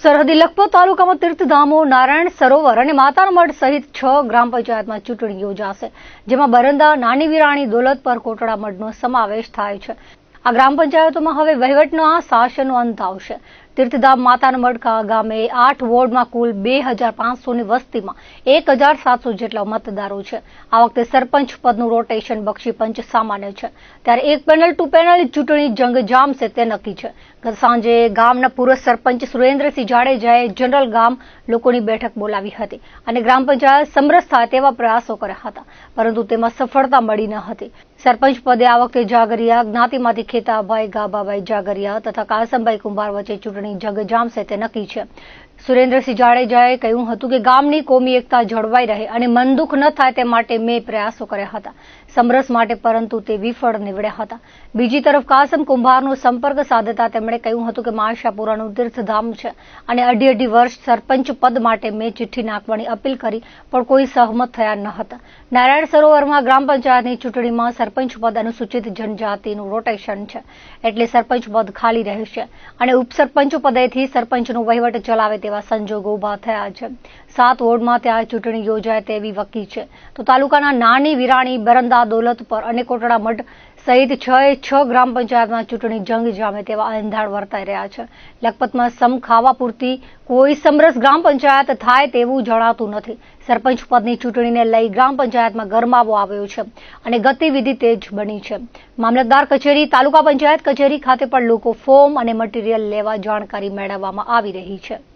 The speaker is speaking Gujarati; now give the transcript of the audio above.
સરહદી લખપત તાલુકામાં તીર્થધામો, નારાયણ સરોવર અને માતાના મઢ સહિત 6 ગ્રામ પંચાયતમાં ચૂંટણી યોજાશે, જેમાં બરંદા, નાની વિરાણી, દોલતપર, કોટડા મઢનો સમાવેશ થાય છે. આ ગ્રામ પંચાયતોમાં હવે વહીવટના શાસનનો અંત આવશે. તીર્થધામ માતાના મઢ ગામે 8 વોર્ડમાં કુલ 2500ની વસ્તીમાં 1700 જેટલા મતદારો છે. આ વખતે સરપંચ પદનું રોટેશન બક્ષી પંચ સામાન્ય છે, ત્યારે એક પેનલ ટુ પેનલ ચૂંટણી જંગ જામશે તે નક્કી છે. ગત સાંજે ગામના પૂર્વ સરપંચ સુરેન્દ્રસિંહ જાડેજાએ જનરલ ગામ લોકોની બેઠક બોલાવી હતી અને ગ્રામ પંચાયત સમરસ થાય તેવા પ્રયાસો કર્યા હતા, પરંતુ તેમાં સફળતા મળી ન હતી. સરપંચ પદે આ વખતે જાગરિયા જ્ઞાતિમાંથી ખેતાભાઈ ગાભાભાઈ જાગરિયા તથા કાસમભાઈ કુંભાર વચ્ચે ચૂંટણી જંગ જામશે તે નક્કી છે. સુરેન્દ્રસિંહ જાડેજાએ કહ્યું હતું કે ગામની કોમી એકતા જળવાઈ રહે અને મનદુખ ન થાય તે માટે મેં પ્રયાસો કર્યા હતા સમરસ માટે, પરંતુ તે વિફળ નીવડ્યા હતા. બીજી તરફ કાસમ કુંભારનો સંપર્ક સાધતા તેમણે કહ્યું હતું કે આશાપુરાનું તીર્થધામ છે અને અઢી વર્ષ સરપંચ પદ માટે મેં ચિઠ્ઠી નાખવાની અપીલ કરી પણ કોઈ સહમત થયા ન હતા. નારાયણ સરોવરમાં ગ્રામ પંચાયતની ચૂંટણીમાં સરપંચ પદ અનુસૂચિત જનજાતિનું રોટેશન છે, એટલે સરપંચ પદ ખાલી રહેશે અને ઉપસરપંચ પદેથી સરપંચનો વહીવટ ચલાવે તેવા સંજોગો ઉભા થયા છે. 7 વોર્ડમાં ત્યાં ચૂંટણી યોજાય તેવી વકી છે, તો તાલુકાના નાની વિરાણી, બરંદા, દોલતપર અને કોટડા મઢ સહિત 6 ગ્રામ પંચાયતમાં ચૂંટણી જંગ જામે તેવા અંધાણ વર્તાઈ રહ્યા છે. લખપતમાં સમ ખાવા પૂરતી કોઈ સમરસ ગ્રામ પંચાયત થાય તેવું જણાતું નથી. સરપંચ પદની ચૂંટણીને લઈ ગ્રામ પંચાયતમાં ગરમાવો આવ્યો છે અને ગતિવિધિ તેજ બની છે. મામલતદાર કચેરી, તાલુકા પંચાયત કચેરી ખાતે પણ લોકો ફોર્મ અને મટીરીયલ લેવા જાણકારી મેળવવામાં આવી રહી છે.